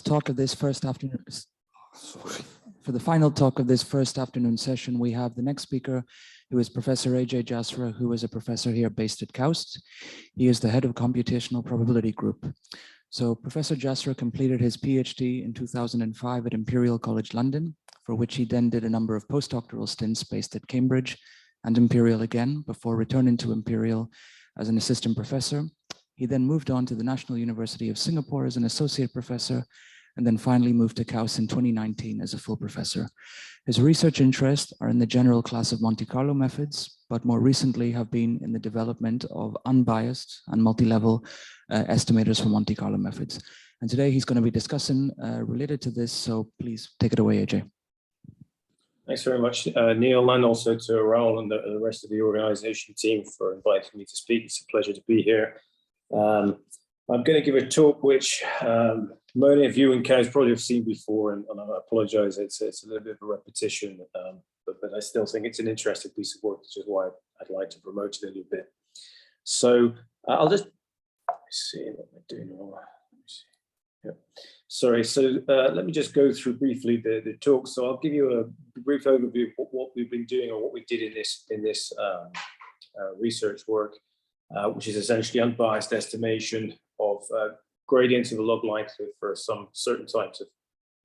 talk of this first afternoon, for the final talk of this first afternoon session, we have the next speaker, who is Professor Ajay Jasra, who is a professor here based at KAUST. He is the head of Computational Probability Group. So Professor Jasra completed his PhD in 2005 at Imperial College London, for which he then did a number of postdoctoral stints based at Cambridge and Imperial again, before returning to Imperial as an assistant professor. He then moved on to the National University of Singapore as an associate professor, and then finally moved to KAUST in 2019 as a full professor. His research interests are in the general class of Monte Carlo methods, but more recently have been in the development of unbiased and multi-level estimators for Monte Carlo methods. And today he's going to be discussing related to this, so please take it away, Ajay. Thanks very much, Neil, and also to Raoul and the rest of the organization team for inviting me to speak. It's a pleasure to be here. I'm going to give a talk which many of you in KAUST probably have seen before, and I apologize, it's a little bit of a repetition, but I still think it's an interesting piece of work, which is why I'd like to promote it a little bit. So I'll just see what I'm doing wrong. Let me see. Yeah. Sorry, so let me just go through briefly the talk. So I'll give you a brief overview of what we've been doing or what we did in this research work, which is essentially unbiased estimation of gradients of the log likelihood for some certain types of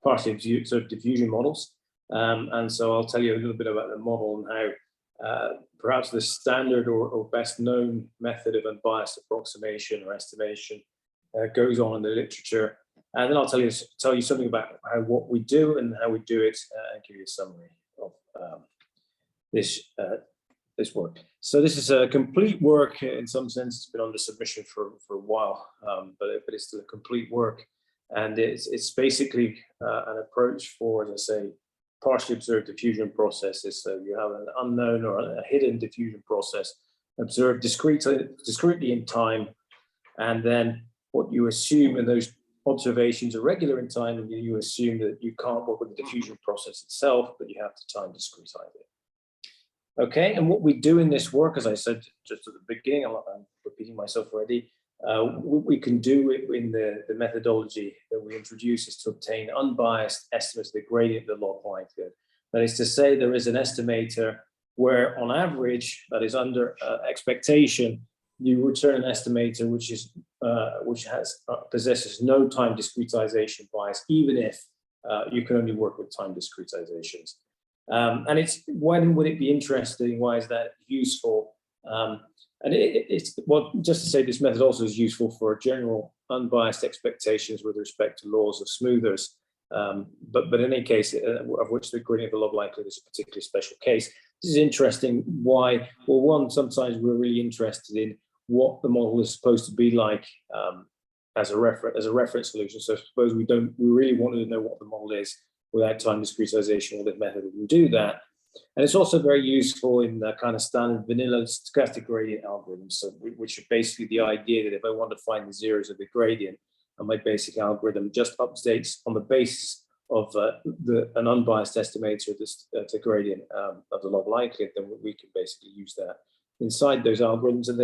partially diffusion models. And so I'll tell you a little bit about the model and how perhaps the standard or best known method of unbiased approximation or estimation goes on in the literature. And then I'll tell you something about what we do and how we do it, and give you a summary of this work. So this is a complete work in some sense. It's been under submission for a while, but it's still a complete work, and it's basically an approach for, as I say, partially observed diffusion processes. So you have an unknown or a hidden diffusion process observed discretely in time, and then what you assume in those observations are regular in time, and you assume that you can't work with the diffusion process itself, but you have to time discretize it. Okay, and what we do in this work, as I said just at the beginning, I'm repeating myself already, what we can do in the methodology that we introduce is to obtain unbiased estimates of the gradient of the log likelihood. That is to say, there is an estimator where on average, that is under expectation, you return an estimator which possesses no time discretization bias, even if you can only work with time discretizations. And it's, when would it be interesting? Why is that useful? And it's well, just to say, this method also is useful for general unbiased expectations with respect to laws of smoothers. But in any case, of which the gradient of the log likelihood is a particularly special case. This is interesting. Why? Well, one, sometimes we're really interested in what the model is supposed to be like as a reference solution. So suppose we really wanted to know what the model is without time discretization, or this method we can do that. And it's also very useful in the kind of standard vanilla stochastic gradient algorithms, so which are basically the idea that if I want to find the zeros of the gradient, and my basic algorithm just updates on the basis of an unbiased estimator of the gradient of the log likelihood, then we can basically use that inside those algorithms, and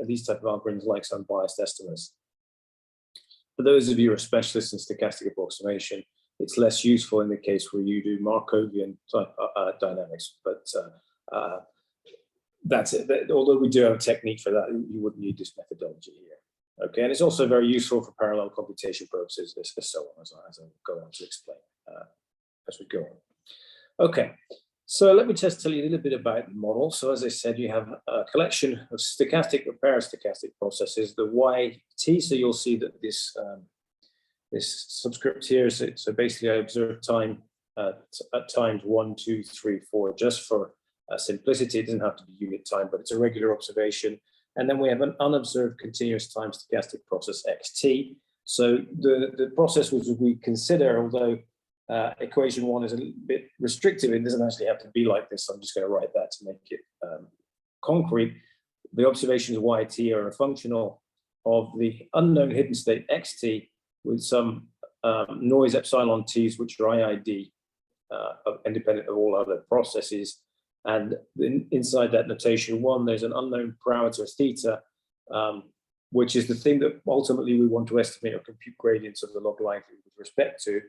these type of algorithms like unbiased estimates. For those of you who are specialists in stochastic approximation, it's less useful in the case where you do Markovian type dynamics, but that's it. Although we do have a technique for that, you wouldn't need this methodology here. Okay, and it's also very useful for parallel computation purposes, so on, as I go on to explain as we go on. Okay, so let me just tell you a little bit about the model. So as I said, you have a collection of stochastic or parastochastic processes, the YT, so you'll see that this subscript here, so basically I observe time at times 1, 2, 3, 4, just for simplicity. It doesn't have to be unit time, but it's a regular observation. And then we have an unobserved continuous time stochastic process XT. So the process which we consider, although equation 1 is a little bit restrictive, it doesn't actually have to be like this. I'm just going to write that to make it concrete. The observations YT are a functional of the unknown hidden state XT with some noise epsilon t's, which are IID, independent of all other processes. And inside that notation 1, there's an unknown parameter theta which is the thing that ultimately we want to estimate or compute gradients of the log likelihood with respect to.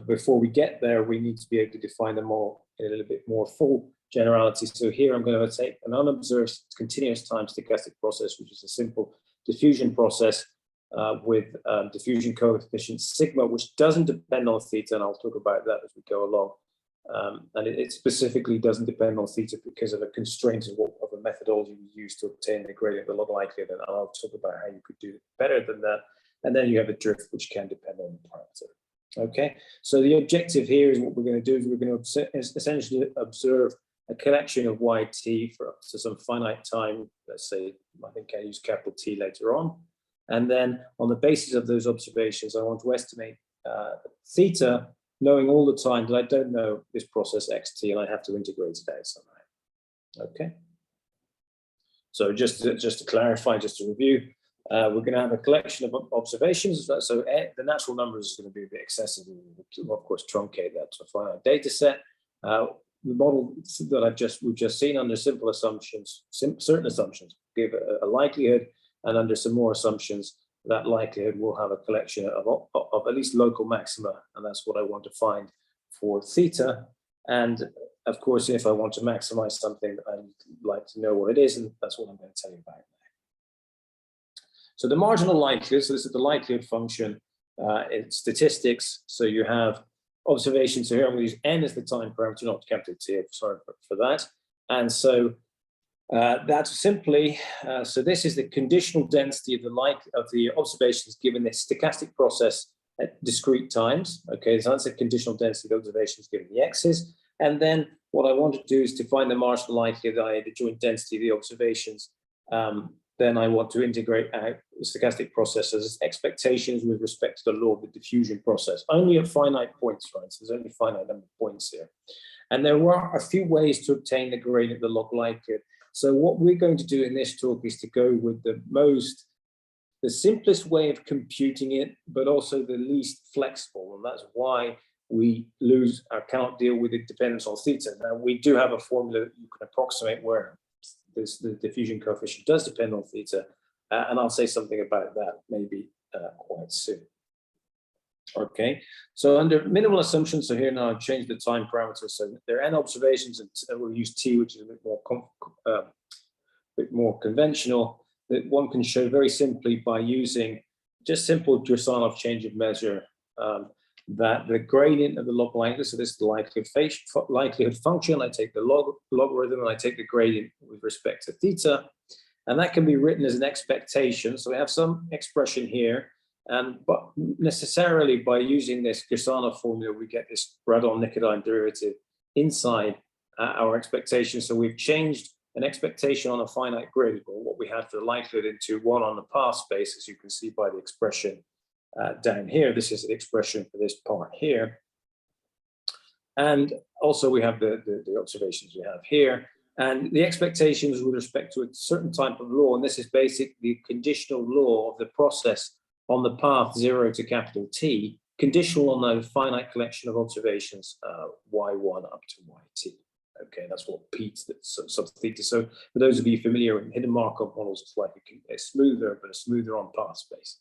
Before we get there, we need to be able to define them all in a little bit more full generality. So here I'm going to take an unobserved continuous time stochastic process, which is a simple diffusion process with diffusion coefficient sigma, which doesn't depend on theta, and I'll talk about that as we go along. And it specifically doesn't depend on theta because of a constraint of a methodology we use to obtain the gradient of the log likelihood, and I'll talk about how you could do it better than that. And then you have a drift, which can depend on the parameter. Okay, so the objective here is what we're going to do is we're going to essentially observe a collection of YT for up to some finite time. Let's say, I think I use capital T later on. And then on the basis of those observations, I want to estimate theta, knowing all the time that I don't know this process xt, and I have to integrate it out somehow. Okay. So just to clarify, just to review, we're going to have a collection of observations. So the natural numbers is going to be a bit excessive. We'll of course truncate that to a finite data set. The model that we've just seen under simple assumptions, certain assumptions give a likelihood, and under some more assumptions, that likelihood will have a collection of at least local maxima, and that's what I want to find for theta. And of course, if I want to maximize something, I'd like to know what it is, and that's what I'm going to tell you about now. So the marginal likelihood, so this is the likelihood function in statistics. So you have observations. So here I'm going to use n as the time parameter, not capital T, sorry for that. And so that's simply, so this is the conditional density of the observations given this stochastic process at discrete times. Okay, so that's a conditional density of observations given the x's. And then what I want to do is to find the marginal likelihood, i.e. the joint density of the observations. Then I want to integrate out the stochastic process as expectations with respect to the law of the diffusion process, only at finite points, right? So there's only a finite number of points here. And there were a few ways to obtain the gradient of the log likelihood. So what we're going to do in this talk is to go with the simplest way of computing it, but also the least flexible. And that's why we cannot deal with the dependence on theta. Now, we do have a formula that you can approximate where the diffusion coefficient does depend on theta. And I'll say something about that maybe quite soon. Okay, so under minimal assumptions, so here now I've changed the time parameter. So there are n observations, and we'll use t, which is a bit more conventional, that one can show very simply by using just simple Jasra change of measure, that the gradient of the log likelihood, so this is the likelihood function, I take the logarithm and I take the gradient with respect to theta, and that can be written as an expectation. So we have some expression here, but necessarily by using this Jasra formula, we get this Radon-Nikodym derivative inside our expectation. So we've changed an expectation on a finite grid, or what we had for the likelihood, into one on the path space, as you can see by the expression down here. This is the expression for this part here. And also we have the observations we have here. And the expectations with respect to a certain type of law, and this is basically the conditional law of the process on the path 0 to capital T, conditional on a finite collection of observations, y1 up to yt. Okay, that's what P sub theta. So for those of you familiar with hidden Markov models, it's like a smoother, but a smoother on path space.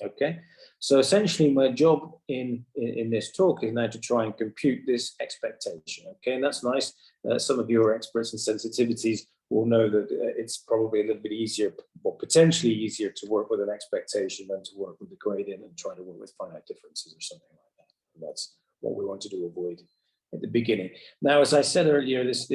Okay, so essentially my job in this talk is now to try and compute this expectation. Okay, and that's nice. Some of you are experts in sensitivities will know that it's probably a little bit easier, or potentially easier, to work with an expectation than to work with the gradient and try to work with finite differences or something like that. And that's what we want to avoid at the beginning. Now, as I said earlier, this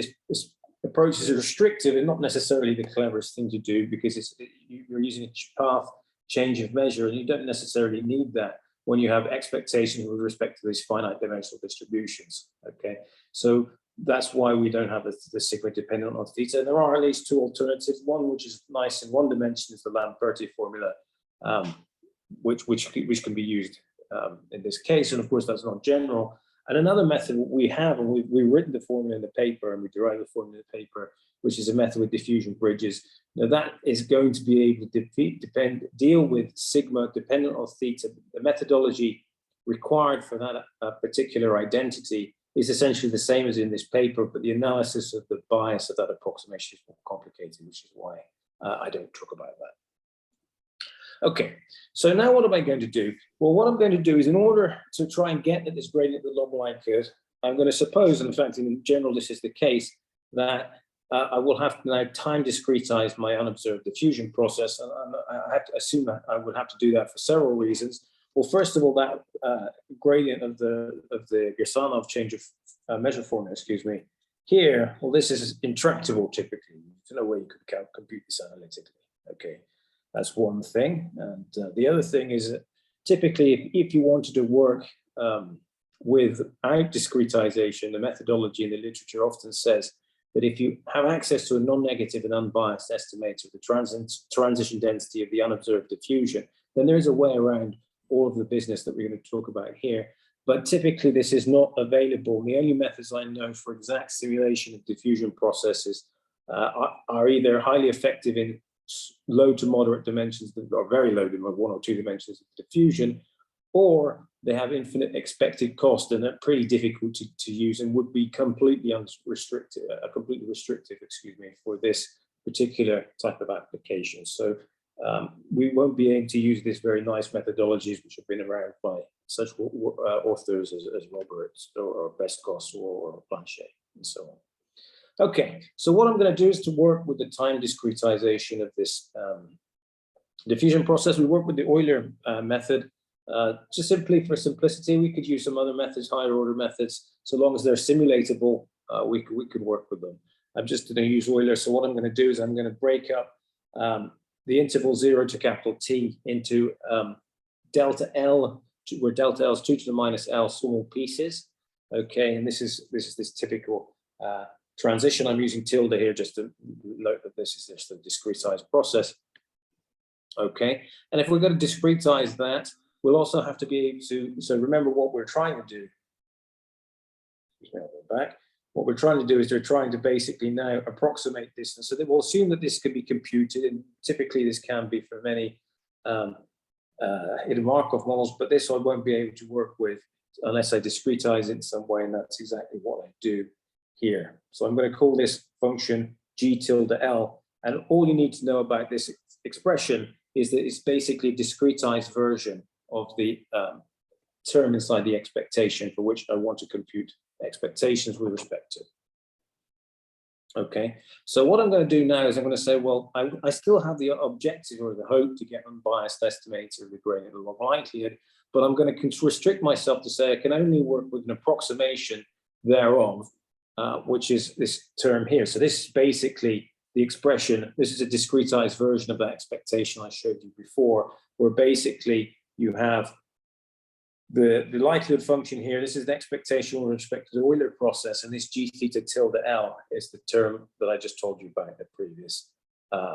approach is restrictive and not necessarily the cleverest thing to do, because you're using a path change of measure, and you don't necessarily need that when you have expectations with respect to these finite dimensional distributions. Okay, so that's why we don't have the sigma dependent on theta. And there are at least two alternatives. One, which is nice in one dimension, is the Lamperti formula, which can be used in this case. And of course, that's not general. And another method we have, and we've written the formula in the paper, and we derived the formula in the paper, which is a method with diffusion bridges. Now that is going to be able to deal with sigma dependent on theta. The methodology required for that particular identity is essentially the same as in this paper, but the analysis of the bias of that approximation is more complicated, which is why I don't talk about that. Okay, so now what am I going to do? Well, what I'm going to do is, in order to try and get at this gradient of the log likelihood, I'm going to suppose, and in fact, in general, this is the case, that I will have to now time discretize my unobserved diffusion process, and I have to assume that I would have to do that for several reasons. Well, first of all, that gradient of the Gersanov change of measure formula, excuse me, here, well, this is intractable typically. There's no way you could compute this analytically. Okay, that's one thing. And the other thing is that typically, if you wanted to work without discretization, the methodology in the literature often says that if you have access to a non-negative and unbiased estimate of the transition density of the unobserved diffusion, then there is a way around all of the business that we're going to talk about here. But typically this is not available. The only methods I know for exact simulation of diffusion processes are either highly effective in low to moderate dimensions, or very low to 1 or 2 dimensions of diffusion, or they have infinite expected cost and are pretty difficult to use and would be completely restrictive, excuse me, for this particular type of application. So we won't be able to use these very nice methodologies which have been around by such authors as Roberts or Bestkos or Blanchet and so on. Okay, so what I'm going to do is to work with the time discretization of this diffusion process. We work with the Euler method. Just simply for simplicity, we could use some other methods, higher order methods, so long as they're simulatable, we could work with them. I'm just going to use Euler, so what I'm going to do is I'm going to break up the interval 0 to capital T into delta L, where delta L is 2 to the minus L small pieces. Okay, and this is this typical transition. I'm using tilde here just to note that this is just a discretized process. Okay, and if we're going to discretize that, we'll also have to be able to, so remember what we're trying to do. Back. What we're trying to do is we're trying to basically now approximate this. And so we'll assume that this can be computed, and typically this can be for many hidden Markov models, but this I won't be able to work with unless I discretize it in some way, and that's exactly what I do here. So I'm going to call this function g tilde L, and all you need to know about this expression is that it's basically a discretized version of the term inside the expectation for which I want to compute expectations with respect to. Okay, so what I'm going to do now is I'm going to say, well, I still have the objective or the hope to get unbiased estimates of the gradient of log likelihood, but I'm going to restrict myself to say I can only work with an approximation thereof, which is this term here. So this is basically the expression. This is a discretized version of that expectation I showed you before, where basically you have the likelihood function here. This is the expectation with respect to the Euler process, and this g theta tilde L is the term that I just told you about in the previous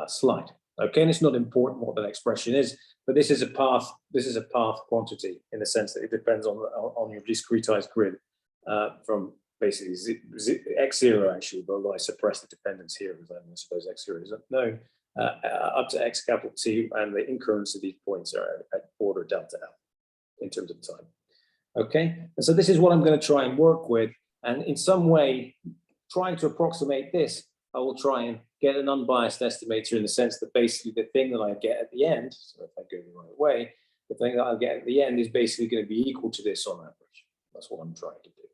slide. Okay, and it's not important what that expression is, but this is a path. This is a path quantity in the sense that it depends on your discretized grid from basically x0 actually, but although I suppress the dependence here because I suppose x0 isn't known, up to x capital T, and the increments of these points are at order delta L in terms of time. Okay, and so this is what I'm going to try and work with, and in some way trying to approximate this, I will try and get an unbiased estimator in the sense that basically the thing that I get at the end, so if I go the right way, the thing that I get at the end is basically going to be equal to this on average. That's what I'm trying to do,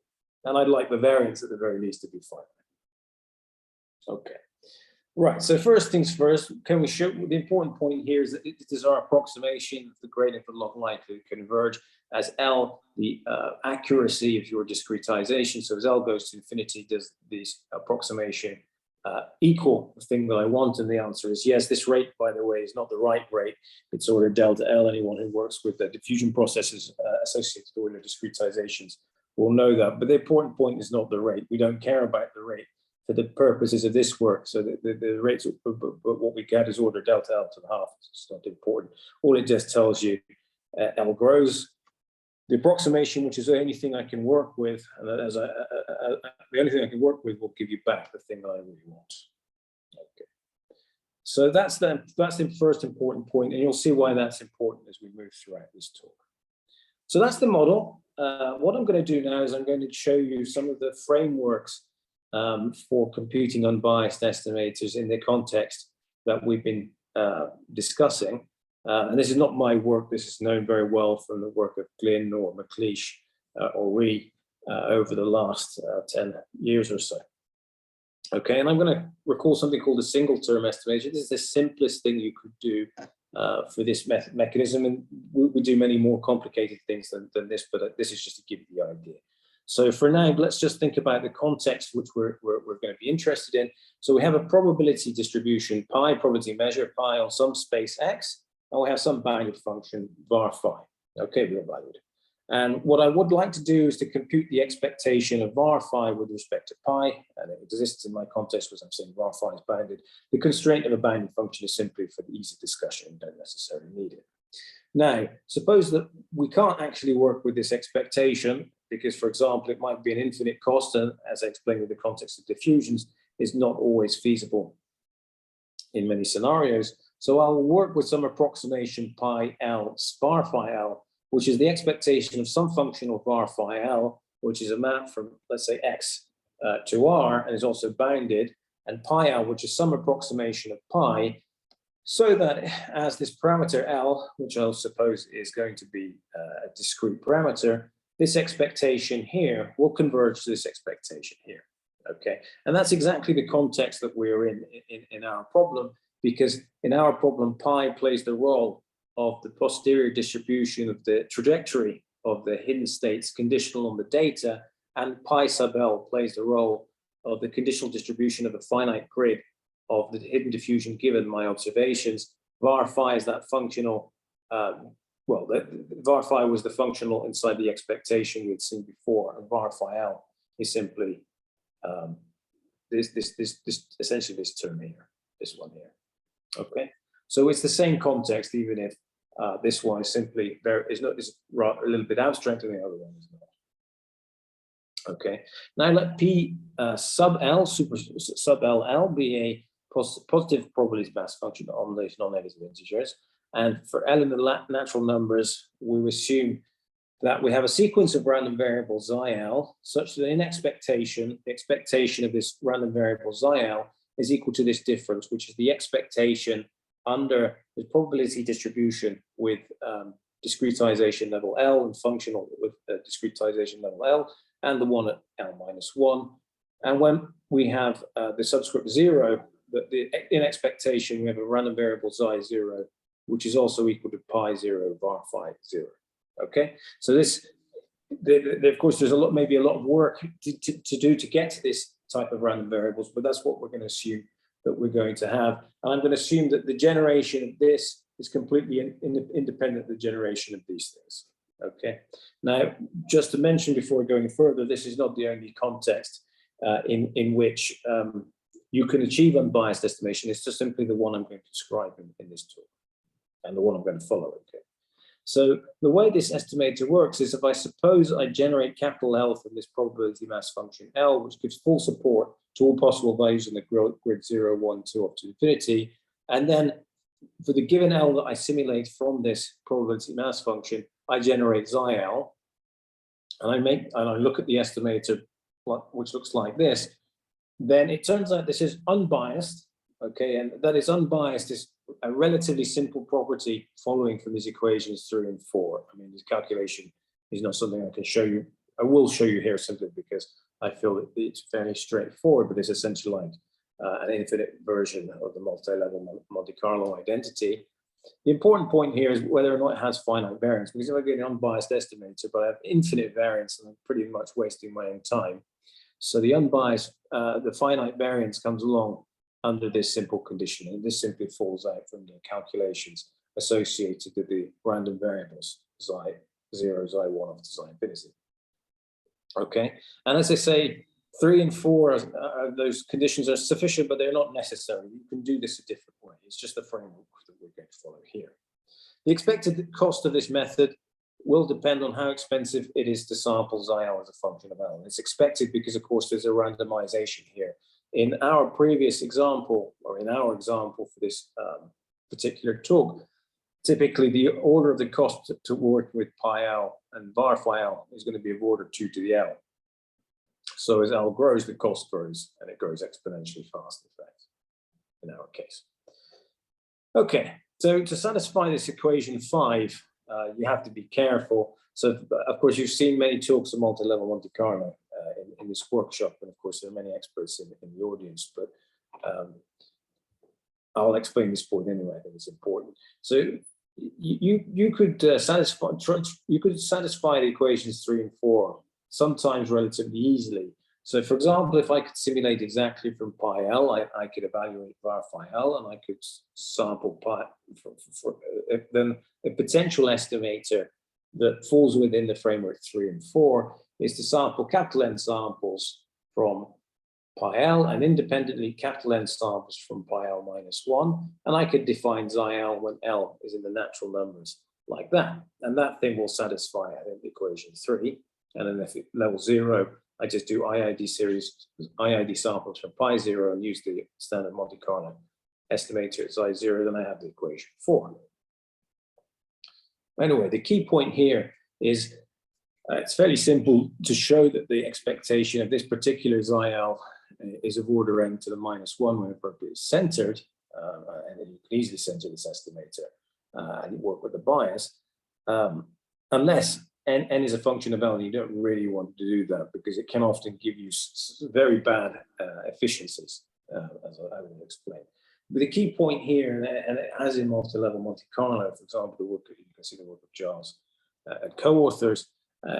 and I'd like the variance at the very least to be finite. Okay. Right, so first things first, can we show, the important point here is that it is our approximation of the gradient of log likelihood converge as L, the accuracy of your discretization. So as L goes to infinity, does this approximation equal the thing that I want? And the answer is yes. This rate, by the way, is not the right rate. It's order delta L. Anyone who works with the diffusion processes associated with Euler discretizations will know that. But the important point is not the rate. We don't care about the rate for the purposes of this work. So the rates, but what we get is order delta L to the half. It's not important. All it just tells you L grows. The approximation, which is the only thing I can work with, and the only thing I can work with will give you back the thing that I really want. Okay. So that's the first important point, and you'll see why that's important as we move throughout this talk. So that's the model. What I'm going to do now is I'm going to show you some of the frameworks for computing unbiased estimators in the context that we've been discussing. And this is not my work. This is known very well from the work of Glynn or McLeish or Ree over the last 10 years or so. Okay, and I'm going to recall something called a single term estimation. This is the simplest thing you could do for this mechanism, and we do many more complicated things than this, but this is just to give you the idea. So for now, let's just think about the context which we're going to be interested in. So we have a probability distribution, pi, probability measure, pi on some space x, and we have some bounded function, var phi, okay, real valued. And what I would like to do is to compute the expectation of var phi with respect to pi, and it exists in my context because I'm saying var phi is bounded. The constraint of a bounded function is simply for the easy discussion, you don't necessarily need it. Now, suppose that we can't actually work with this expectation because, for example, it might be an infinite cost, and as I explained in the context of diffusions, is not always feasible in many scenarios. So I'll work with some approximation pi L, var phi L, which is the expectation of some function of var phi L, which is a map from, let's say, x to r, and is also bounded, and pi L, which is some approximation of pi, so that as this parameter L, which I'll suppose is going to be a discrete parameter, this expectation here will converge to this expectation here, okay? And that's exactly the context that we're in our problem, because in our problem, pi plays the role of the posterior distribution of the trajectory of the hidden states conditional on the data, and pi sub L plays the role of the conditional distribution of a finite grid of the hidden diffusion given my observations. Var phi is that functional, var phi was the functional inside the expectation we'd seen before, and var phi L is simply essentially this term here, this one here, okay? So it's the same context, even if this one is simply is a little bit abstract, and the other one is not. Okay. Now let P sub L, sub LL, be a positive probability mass function on these non-negative integers, and for L in the natural numbers, we assume that we have a sequence of random variables xi L, such that in expectation, the expectation of this random variable xi L is equal to this difference, which is the expectation under the probability distribution with discretization level L and functional with discretization level L, and the one at L-1. And when we have the subscript 0, in expectation, we have a random variable xi 0, which is also equal to pi 0 var phi 0. Okay, so this, of course, there's maybe a lot of work to do to get to this type of random variables, but that's what we're going to assume that we're going to have. And I'm going to assume that the generation of this is completely independent of the generation of these things. Okay. Now, just to mention before going further, this is not the only context in which you can achieve unbiased estimation. It's just simply the one I'm going to describe in this talk, and the one I'm going to follow. Okay. So the way this estimator works is if I suppose I generate capital L from this probability mass function L, which gives full support to all possible values in the grid 0, 1, 2, up to infinity. And then for the given L that I simulate from this probability mass function, I generate xi L, and I look at the estimator, which looks like this. Then it turns out this is unbiased, okay, and that is unbiased is a relatively simple property following from these equations 3 and 4. I mean, this calculation is not something I can show you. I will show you here simply because I feel that it's fairly straightforward, but it's essentially like an infinite version of the multi-level Monte Carlo identity. The important point here is whether or not it has finite variance, because if I get an unbiased estimator, but I have infinite variance, and I'm pretty much wasting my own time. So the unbiased, the finite variance comes along under this simple condition, and this simply falls out from the calculations associated with the random variables xi 0, xi 1 up to xi infinity. Okay, and as I say, 3 and 4, those conditions are sufficient, but they're not necessary. You can do this a different way. It's just the framework that we're going to follow here. The expected cost of this method will depend on how expensive it is to sample xi L as a function of L. And it's expected because, of course, there's a randomization here. In our previous example, or in our example for this particular talk, typically the order of the cost to work with pi L and var phi L is going to be of order 2 to the L. So as L grows, the cost grows, and it grows exponentially fast, in fact, in our case. Okay, So to satisfy this equation 5, you have to be careful. So of course, you've seen many talks of multi-level Monte Carlo in this workshop, and of course there are many experts in the audience, but I'll explain this point anyway. I think it's important. So you could satisfy the equations 3 and 4 sometimes relatively easily. So for example, if I could simulate exactly from pi L, I could evaluate var phi L, and I could sample pi then a potential estimator that falls within the framework 3 and 4 is to sample capital N samples from pi L and independently capital N samples from pi L minus 1. And I could define xi L when L is in the natural numbers like that. And that thing will satisfy, I think, equation 3. And then if it level 0, I just do IID samples from pi 0 and use the standard Monte Carlo estimator at xi 0, then I have the equation 4. Anyway, the key point here is it's fairly simple to show that the expectation of this particular xi L is of order n to the minus 1 when appropriately centered, and you can easily center this estimator and you work with the bias, unless n is a function of L, and you don't really want to do that because it can often give you very bad efficiencies, as I will explain. But the key point here, and as in multi-level Monte Carlo, for example, the work you can see the work of Giles and co-authors,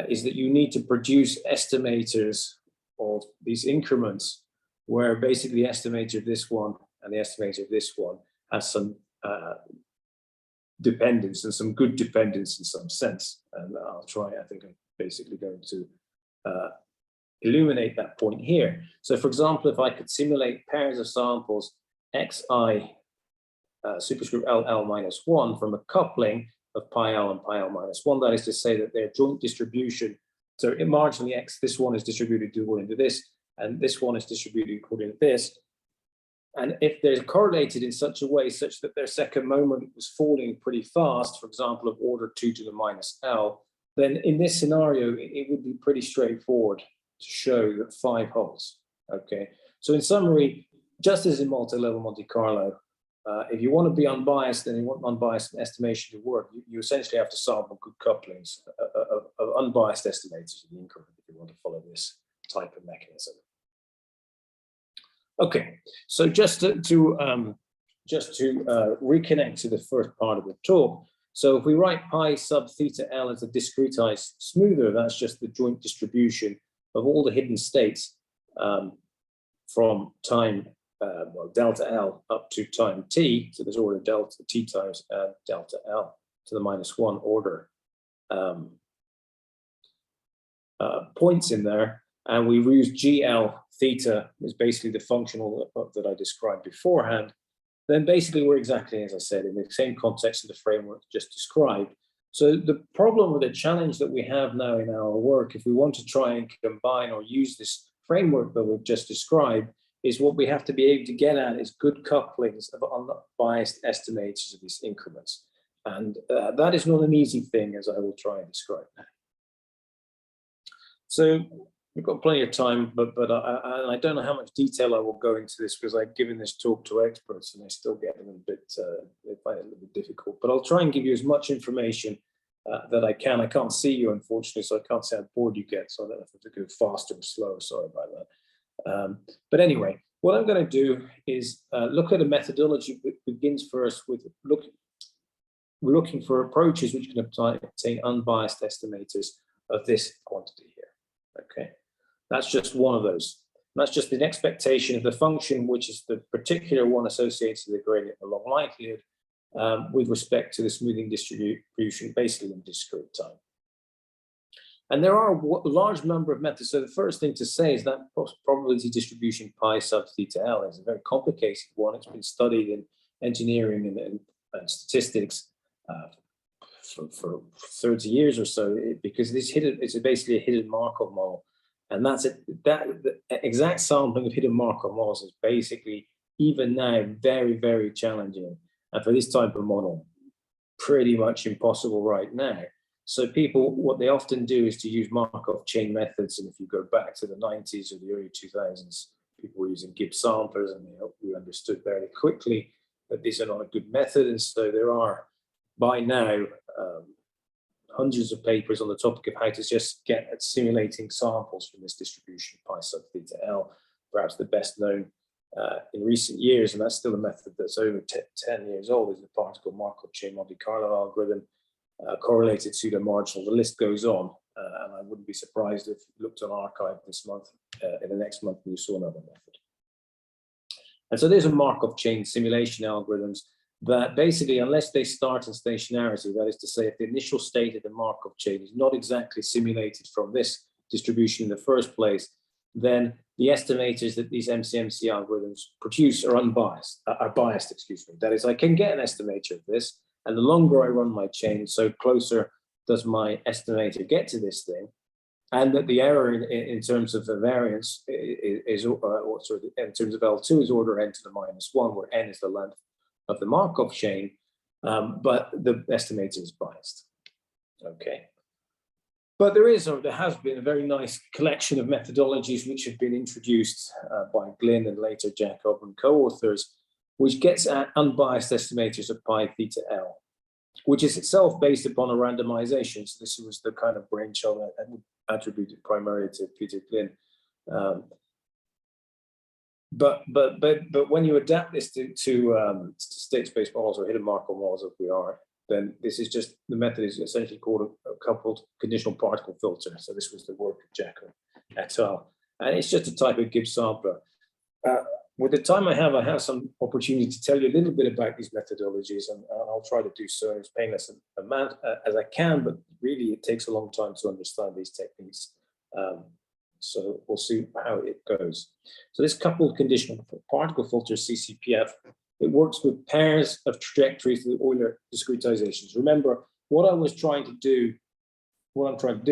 is that you need to produce estimators of these increments where basically the estimator of this one and the estimator of this one has some dependence, and some good dependence in some sense. And I'll try, I think I'm basically going to illuminate that point here. So for example, if I could simulate pairs of samples xi superscript LL minus 1 from a coupling of pi L and pi L minus 1, that is to say that their joint distribution, so in marginally x, this one is distributed according to this, and this one is distributed according to this. And if they're correlated in such a way such that their second moment was falling pretty fast, for example, of order 2 to the minus L, then in this scenario, it would be pretty straightforward to show that 5 holds, okay? So in summary, just as in multi-level Monte Carlo, if you want to be unbiased and you want unbiased estimation to work, you essentially have to sample good couplings of unbiased estimators of the increment if you want to follow this type of mechanism. Okay, so just to reconnect to the first part of the talk. So if we write pi sub theta L as a discretized smoother, that's just the joint distribution of all the hidden states from time, well, delta L up to time t. So there's order delta t times delta L to the minus 1 order points in there. And we use GL theta is basically the functional that I described beforehand. Then basically we're exactly, as I said, in the same context of the framework just described. So the problem or the challenge that we have now in our work, if we want to try and combine or use this framework that we've just described, is what we have to be able to get at is good couplings of unbiased estimators of these increments. And that is not an easy thing, as I will try and describe now. So we've got plenty of time, but I don't know how much detail I will go into this because I've given this talk to experts and they still get a little bit, they find it a little bit difficult. But I'll try and give you as much information that I can. I can't see you, unfortunately, so I can't say how bored you get. So I don't know if I have to go faster or slower. Sorry about that. But anyway, what I'm going to do is look at a methodology that begins first with looking for approaches which can obtain unbiased estimators of this quantity here. Okay. That's just one of those. And that's just an expectation of the function, which is the particular one associated with the gradient along likelihood with respect to the smoothing distribution, basically in discrete time. And there are a large number of methods. So the first thing to say is that probability distribution pi sub theta L is a very complicated one. It's been studied in engineering and statistics for 30 years or so, because it's basically a hidden Markov model. And the exact sampling of hidden Markov models is basically, even now, very, very challenging. And for this type of model, pretty much impossible right now. So people, what they often do is to use Markov chain methods. And if you go back to the 90s or the early 2000s, people were using Gibbs samplers, and we understood very quickly that these are not a good method. And so there are, by now, hundreds of papers on the topic of how to just get at simulating samples from this distribution, pi sub theta L, perhaps the best known in recent years, and that's still a method that's over 10 years old, is the particle Markov Chain Monte Carlo algorithm, correlated pseudo marginal. The list goes on, and I wouldn't be surprised if you looked on arXiv this month, in the next month, and you saw another method. And so there's a Markov Chain simulation algorithms that basically, unless they start in stationarity, that is to say, if the initial state of the Markov chain is not exactly simulated from this distribution in the first place, then the estimators that these MCMC algorithms produce are unbiased, biased, excuse me. That is, I can get an estimator of this, and the longer I run my chain, so closer does my estimator get to this thing, and that the error in terms of the variance is in terms of L2 is order n to the -1, where n is the length of the Markov chain, but the estimator is biased. Okay. But there has been a very nice collection of methodologies which have been introduced by Glynn and later Jacob and co-authors, which gets at unbiased estimators of pi theta L, which is itself based upon a randomization. So this was the kind of brainchild attributed primarily to Peter Glynn. But when you adapt this to state space models or hidden Markov models, as we are, then this is just, the method is essentially called a coupled conditional particle filter. So this was the work of Jacob et al. And it's just a type of Gibbs sampler. With the time I have some opportunity to tell you a little bit about these methodologies, and I'll try to do so as painless amount as I can, but really it takes a long time to understand these techniques. So we'll see how it goes. So this coupled conditional particle filter, CCPF, it works with pairs of trajectories with Euler discretizations. Remember, what I'm trying to do,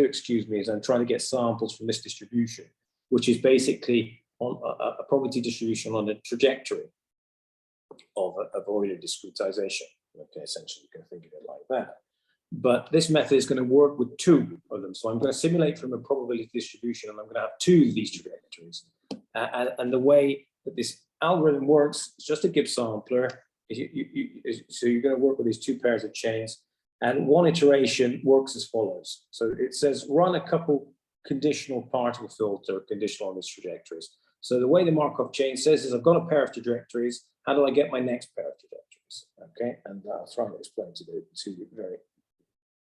excuse me, is I'm trying to get samples from this distribution, which is basically on a probability distribution on a trajectory of Euler discretization. Okay, essentially, you can think of it like that. But this method is going to work with two of them. So I'm going to simulate from a probability distribution, and I'm going to have two of these trajectories. And the way that this algorithm works, it's just a Gibbs sampler. So you're going to work with these two pairs of chains. And one iteration works as follows. So it says, run a couple conditional particle filter, conditional on these trajectories. So the way the Markov chain says is, I've got a pair of trajectories. How do I get my next pair of trajectories? Okay, and I'll try to explain to you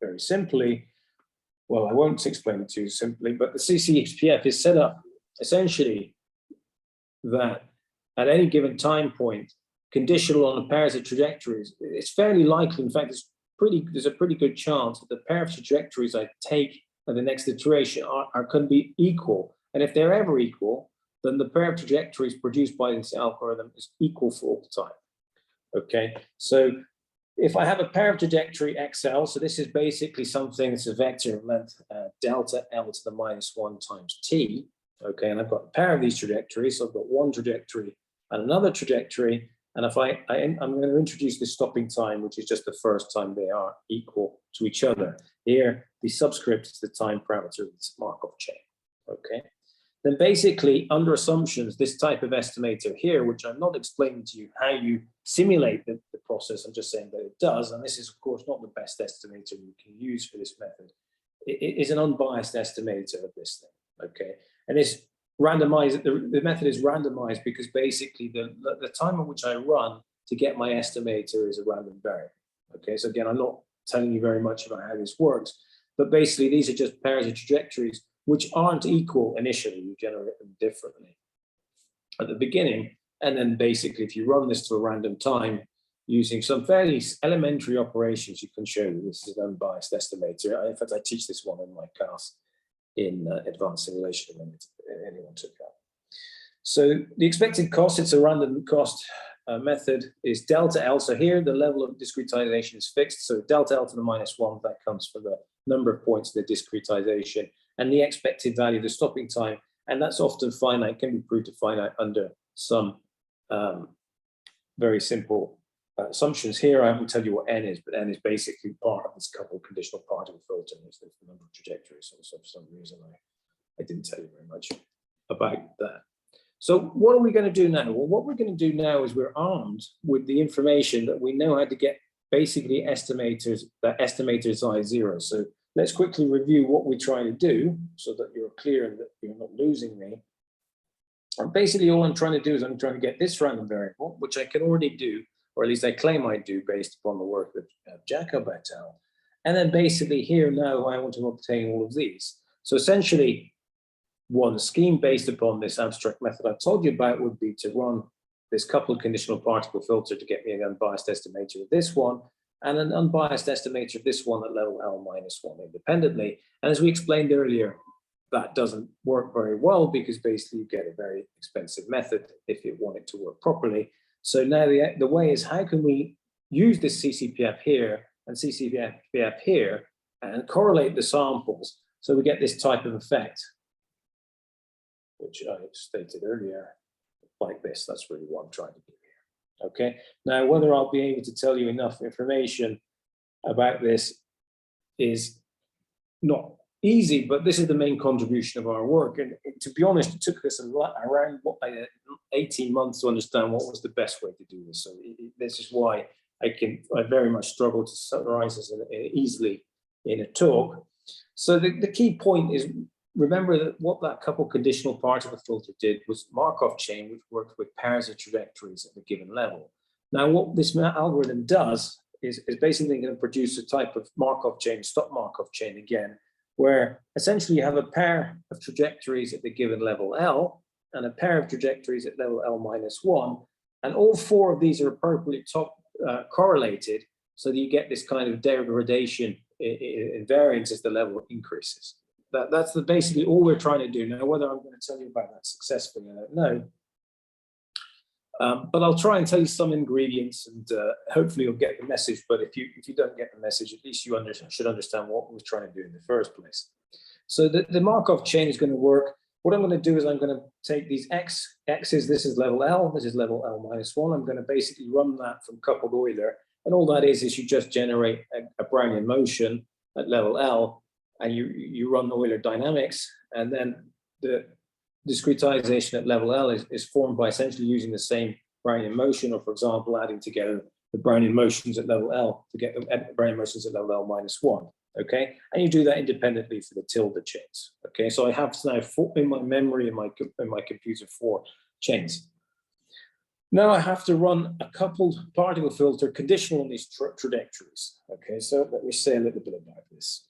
very simply. Well, I won't explain it to you simply, but the CCPF is set up essentially that at any given time point, conditional on a pair of trajectories, it's fairly likely, in fact, there's a pretty good chance that the pair of trajectories I take at the next iteration are going to be equal. And if they're ever equal, then the pair of trajectories produced by this algorithm is equal for all time. Okay, so if I have a pair of trajectory XL, so this is basically something, it's a vector of length delta L to the -1 times t. Okay, and I've got a pair of these trajectories. So I've got one trajectory and another trajectory. And if I'm going to introduce the stopping time, which is just the first time they are equal to each other. Here, the subscript is the time parameter of this Markov chain. Okay, then basically under assumptions, this type of estimator here, which I'm not explaining to you how you simulate the process, I'm just saying that it does. And this is of course not the best estimator you can use for this method. It is an unbiased estimator of this thing. Okay, and it's randomized. The method is randomized because basically the time at which I run to get my estimator is a random variable. Okay, so again, I'm not telling you very much about how this works, but basically these are just pairs of trajectories which aren't equal initially. You generate them differently at the beginning, and then basically if you run this to a random time using some fairly elementary operations, you can show that this is an unbiased estimator. In fact, I teach this one in my class in advanced simulation when anyone took that. So the expected cost, it's a random cost method, is delta L. So here the level of discretization is fixed. So delta L to the -1, that comes from the number of points of the discretization, and the expected value of the stopping time. And that's often finite, can be proved to finite under some very simple assumptions. Here I won't tell you what n is, but n is basically part of this coupled conditional particle filter. It's the number of trajectories. So for some reason I didn't tell you very much about that. So what are we going to do now? Well, what we're going to do now is we're armed with the information that we know how to get basically estimators, that estimators I0. So let's quickly review what we're trying to do so that you're clear and that you're not losing me. And basically all I'm trying to do is I'm trying to get this random variable, which I can already do, or at least I claim I do based upon the work of Jacob et al. And then basically here now I want to obtain all of these. So essentially one scheme based upon this abstract method I told you about would be to run this coupled conditional particle filter to get me an unbiased estimator of this one and an unbiased estimator of this one at level L-1 independently. And as we explained earlier, that doesn't work very well because basically you get a very expensive method if you want it to work properly. So now the way is, how can we use this CCPF here and CCPF here and correlate the samples so we get this type of effect, which I stated earlier, like this. That's really what I'm trying to do here. Okay. Now, whether I'll be able to tell you enough information about this is not easy, but this is the main contribution of our work. And to be honest, it took us around 18 months to understand what was the best way to do this. So this is why I very much struggle to summarize this easily in a talk. So the key point is, remember that what that couple conditional particle filter did was Markov chain, which worked with pairs of trajectories at a given level. Now, what this algorithm does is basically going to produce a type of Markov chain, stop Markov chain again, where essentially you have a pair of trajectories at the given level L and a pair of trajectories at level L-1, and all four of these are appropriately correlated so that you get this kind of degradation in variance as the level increases. That's basically all we're trying to do. Now, whether I'm going to tell you about that successfully, I don't know. But I'll try and tell you some ingredients, and hopefully you'll get the message. But if you don't get the message, at least you should understand what we're trying to do in the first place. So the Markov chain is going to work. What I'm going to do is I'm going to take these x's, this is level L, this is level L-1. I'm going to basically run that from coupled Euler. And all that is you just generate a Brownian motion at level L, and you run the Euler dynamics, and then the discretization at level L is formed by essentially using the same Brownian motion, or for example, adding together the Brownian motions at level L to get the Brownian motions at level L-1. Okay, and you do that independently for the tilde chains. Okay, so I have now in my memory in my computer 4 chains. Now I have to run a coupled particle filter conditional on these trajectories. Okay, so let me say a little bit about this.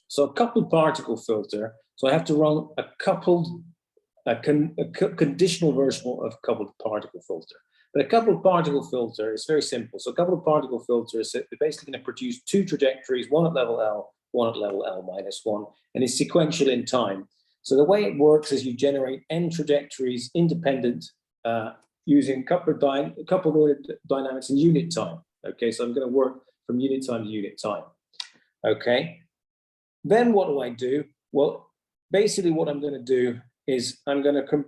So a coupled particle filter, so I have to run a conditional version of coupled particle filter. But a coupled particle filter is very simple. So a coupled particle filter is basically going to produce two trajectories, one at level L, one at level L-1, and it's sequential in time. So the way it works is you generate n trajectories independent using coupled Euler dynamics in unit time. Okay, so I'm going to work from unit time to unit time. Okay, then what do I do? Well, basically what I'm going to do is I'm going to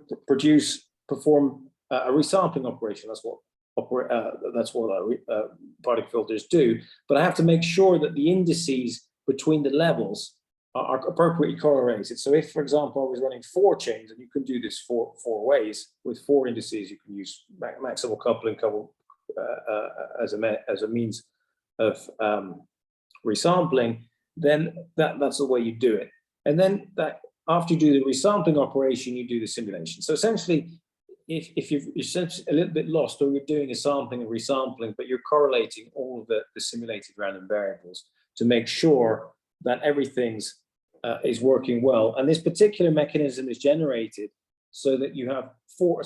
perform a resampling operation. That's what particle filters do. But I have to make sure that the indices between the levels are appropriately correlated. So if, for example, I was running 4 chains, and you can do this four ways with 4 indices, you can use maximal coupling as a means of resampling. Then that's the way you do it. And then after you do the resampling operation, you do the simulation. So essentially, if you're a little bit lost, or you're doing a sampling and resampling, but you're correlating all of the simulated random variables to make sure that everything's is working well. And this particular mechanism is generated so that you have 4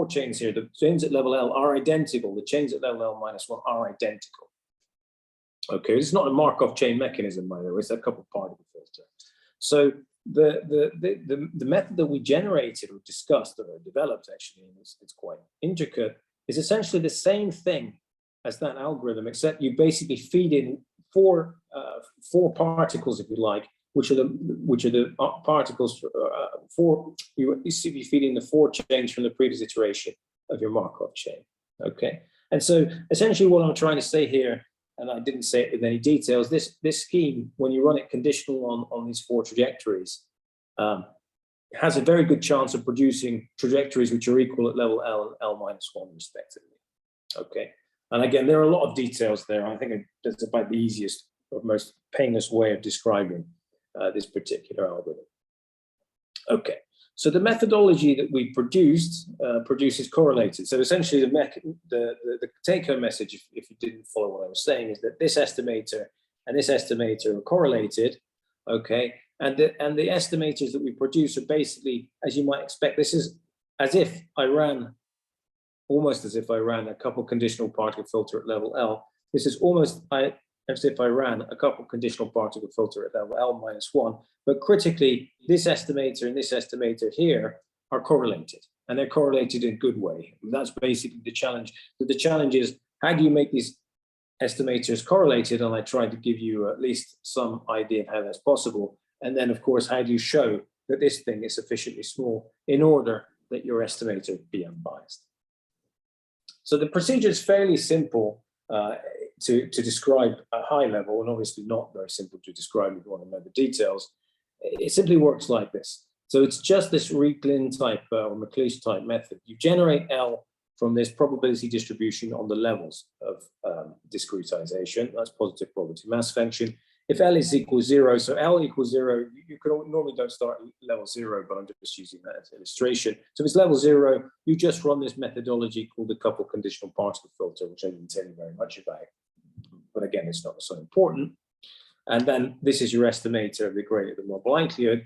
chains here. The chains at level L are identical. The chains at level L-1 are identical. Okay, it's not a Markov chain mechanism, by the way, it's a coupled particle filter. So the method that we generated or discussed or developed, actually, and it's quite intricate, is essentially the same thing as that algorithm, except you basically feed in four particles, if you like, which are the particles you feed in the 4 chains from the previous iteration of your Markov chain. Okay, and so essentially what I'm trying to say here, and I didn't say it with any details, this scheme, when you run it conditional on these 4 trajectories, has a very good chance of producing trajectories which are equal at level L and L minus 1 respectively. Okay, and again, there are a lot of details there. I think that's about the easiest or most painless way of describing this particular algorithm. Okay, so the methodology that we produced produces correlated. So essentially, the take-home message, if you didn't follow what I was saying, is that this estimator and this estimator are correlated. Okay, and the estimators that we produce are basically, as you might expect, this is as if I ran, almost as if I ran a couple conditional particle filter at level L. This is almost as if I ran a couple conditional particle filter at level L minus 1. But critically, this estimator and this estimator here are correlated, and they're correlated in a good way. And that's basically the challenge. So the challenge is, how do you make these estimators correlated? And I tried to give you at least some idea of how that's possible. And then, of course, how do you show that this thing is sufficiently small in order that your estimator be unbiased? So the procedure is fairly simple to describe at high level, and obviously not very simple to describe if you want to know the details. It simply works like this. So it's just this Rieglin type or McLeish type method. You generate L from this probability distribution on the levels of discretization. That's positive probability mass function. If L is equal 0, so L equals 0, you can normally don't start at level 0, but I'm just using that as an illustration. So if it's level 0, you just run this methodology called the couple conditional particle filter, which I didn't tell you very much about. But again, it's not so important. And then this is your estimator of the gradient of the model likelihood.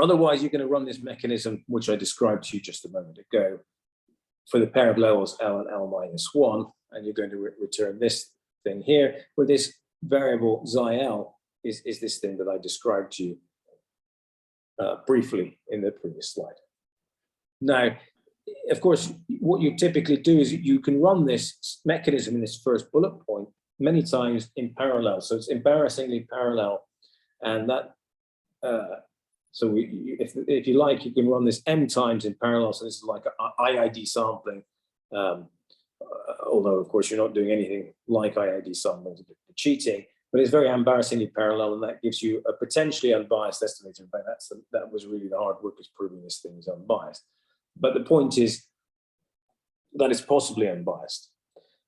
Otherwise, you're going to run this mechanism, which I described to you just a moment ago, for the pair of levels L and L minus 1, and you're going to return this thing here, where this variable xi L is this thing that I described to you briefly in the previous slide. Now, of course, what you typically do is you can run this mechanism in this first bullet point many times in parallel. So it's embarrassingly parallel, and that if you like, you can run this m times in parallel. So this is like IID sampling, although of course you're not doing anything like IID sampling, it's a bit cheating, but it's very embarrassingly parallel, and that gives you a potentially unbiased estimator. In fact, that was really the hard work, is proving this thing is unbiased. But the point is that it's possibly unbiased.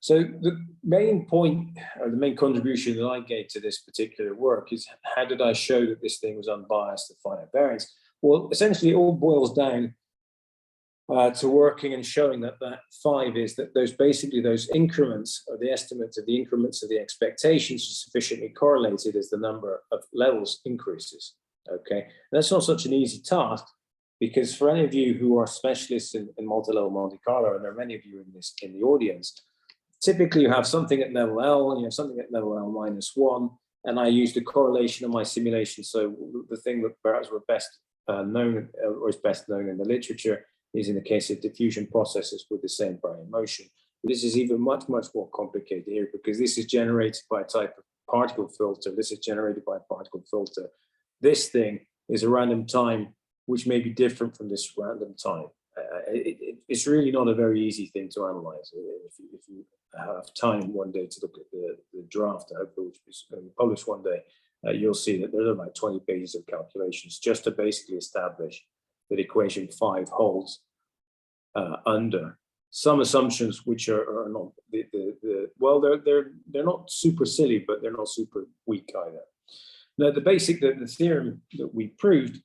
So the main point, or the main contribution that I gave to this particular work is, how did I show that this thing was unbiased at finite variance? Well, essentially it all boils down to working and showing that 5 is that those increments, or the estimates of the increments of the expectations, are sufficiently correlated as the number of levels increases. Okay, and that's not such an easy task, because for any of you who are specialists in multi-level Monte Carlo, and there are many of you in the audience, typically you have something at level L and you have something at level L minus 1, and I used a correlation in my simulation. So the thing that perhaps were best known, or is best known in the literature, is in the case of diffusion processes with the same Brownian motion. But this is even much, much more complicated here, because this is generated by a type of particle filter. This is generated by a particle filter. This thing is a random time, which may be different from this random time. It's really not a very easy thing to analyze. If you have time one day to look at the draft, which is going to be published one day, you'll see that there are about 20 pages of calculations just to basically establish that equation 5 holds under some assumptions which are not well, they're not super silly, but they're not super weak either. Now, the theorem that we proved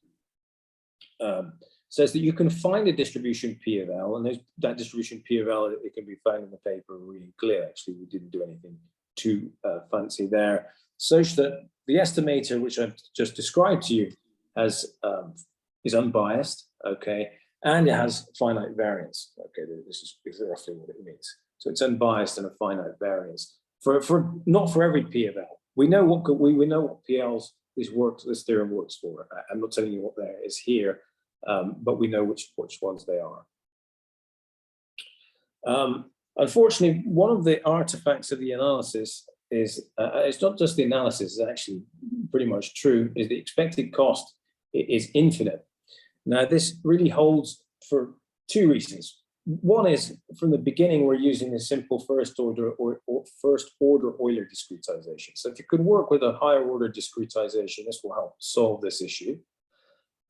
says that you can find a distribution P of L, and that distribution P of L, it can be found in the paper really clear. Actually, we didn't do anything too fancy there, such that the estimator, which I've just described to you, is unbiased, okay, and it has finite variance. Okay, this is roughly what it means. So it's unbiased and a finite variance for not for every P of L. We know what PLs this theorem works for. I'm not telling you what there is here, but we know which ones they are. Unfortunately, one of the artifacts of the analysis is, it's not just the analysis, it's actually pretty much true, is the expected cost is infinite. Now, this really holds for 2 reasons. One is, from the beginning, we're using a simple first order Euler discretization. So if you could work with a higher order discretization, this will help solve this issue.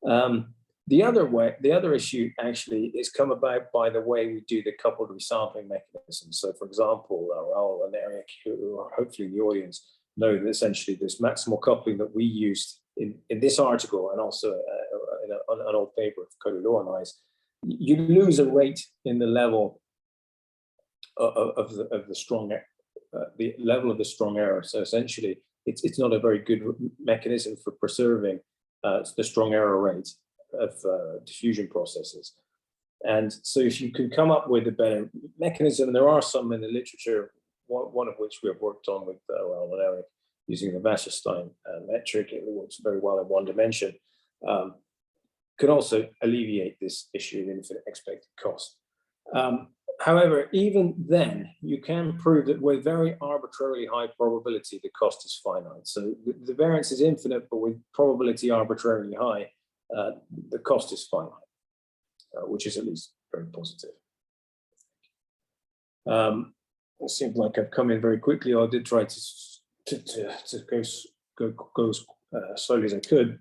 The other issue actually is come about by the way we do the coupled resampling mechanism. So, for example, Raoul and Eric, who are hopefully in the audience, know that essentially this maximal coupling that we used in this article and also in an old paper of Cody Law and I's, you lose a rate in the level of the strong the level of the strong error. So essentially, it's not a very good mechanism for preserving the strong error rate of diffusion processes. And so if you can come up with a better mechanism, and there are some in the literature, one of which we have worked on with Raoul and Eric using the Wasserstein metric, it works very well in one dimension, could also alleviate this issue of infinite expected cost. However, even then, you can prove that with very arbitrarily high probability, the cost is finite. So the variance is infinite, but with probability arbitrarily high, the cost is finite, which is at least very positive. It seems like I've come in very quickly. I did try to go slowly as I could.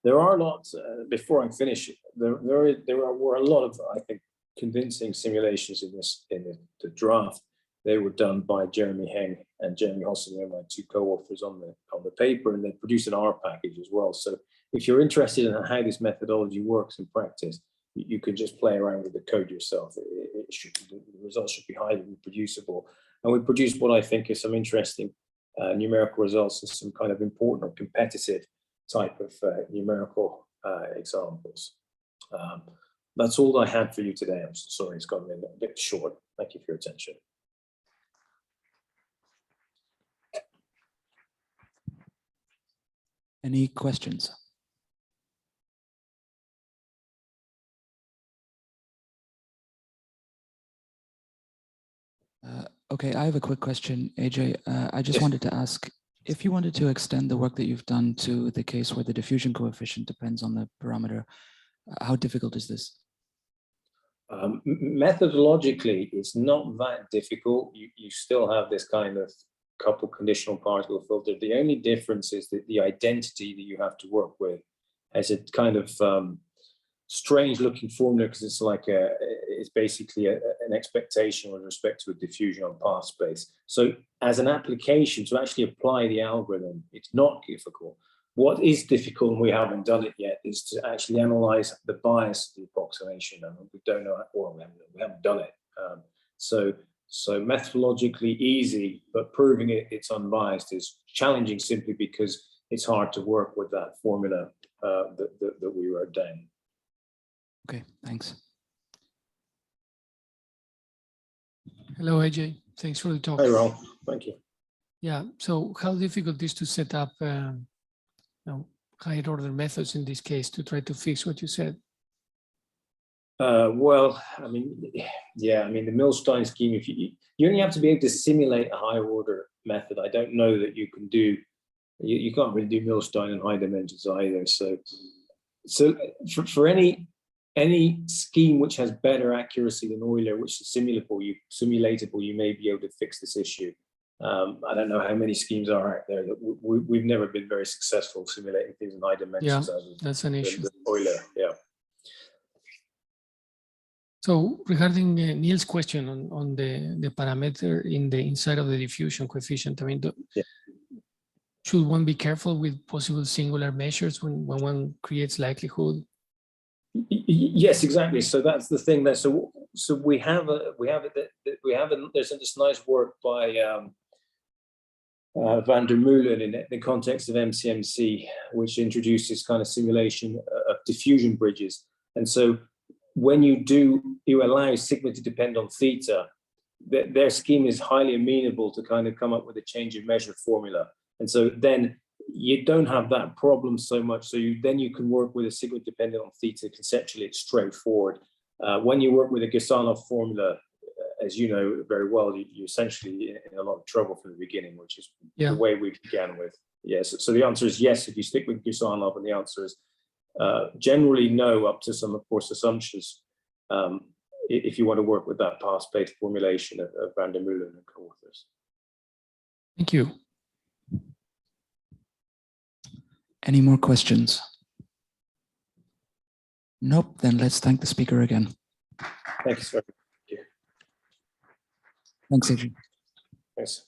There are lots, before I finish, there were a lot of, I think, convincing simulations in the draft. They were done by Jeremy Heng and Jeremy Hossin, my two co-authors on the paper, and they produced an R package as well. So if you're interested in how this methodology works in practice, you can just play around with the code yourself. The results should be highly reproducible. And we produced what I think is some interesting numerical results and some kind of important or competitive type of numerical examples. That's all I had for you today. I'm sorry it's gotten a bit short. Thank you for your attention. Any questions? Okay, I have a quick question, AJ. I just wanted to ask, if you wanted to extend the work that you've done to the case where the diffusion coefficient depends on the parameter, how difficult is this? Methodologically, it's not that difficult. You still have this kind of coupled conditional particle filter. The only difference is that the identity that you have to work with has a kind of strange looking formula, because it's like it's basically an expectation with respect to a diffusion on path space. So as an application to actually apply the algorithm, it's not difficult. What is difficult, and we haven't done it yet, is to actually analyze the bias of the approximation. And we don't know, or we haven't done it. So methodologically easy, but proving it's unbiased is challenging simply because it's hard to work with that formula that we wrote down. Okay, thanks. Hello, AJ. Thanks for the talk. Hey, Raoul. Thank you. Yeah, so how difficult is to set up higher order methods in this case to try to fix what you said? Well, I mean, yeah, I mean, the Milstein scheme, if you only have to be able to simulate a higher order method. I don't know that you can do, you can't really do Milstein in high dimensions either. So for any scheme which has better accuracy than Euler, which is simulatable, you may be able to fix this issue. I don't know how many schemes are out there that we've never been very successful simulating things in high dimensions. Yeah, that's an issue. Euler, yeah. So regarding Neil's question on the parameter inside of the diffusion coefficient, I mean, should one be careful with possible singular measures when one creates likelihood? Yes, exactly. So that's the thing there. So there's this nice work by van der Meulen in the context of MCMC, which introduces kind of simulation of diffusion bridges. And so when you allow sigma to depend on theta, their scheme is highly amenable to kind of come up with a change of measure formula. And so then you don't have that problem so much. So then you can work with a sigma dependent on theta. Conceptually, it's straightforward. When you work with a Gasanov formula, as you know very well, you're essentially in a lot of trouble from the beginning, which is the way we began with. Yes. So the answer is yes, if you stick with Gasanov, and the answer is generally no, up to some, of course, assumptions, if you want to work with that path-based formulation of van der Meulen and co-authors. Thank you. Any more questions? Nope, then let's thank the speaker again. Thank you, sir. Thanks, Ajay. Thanks.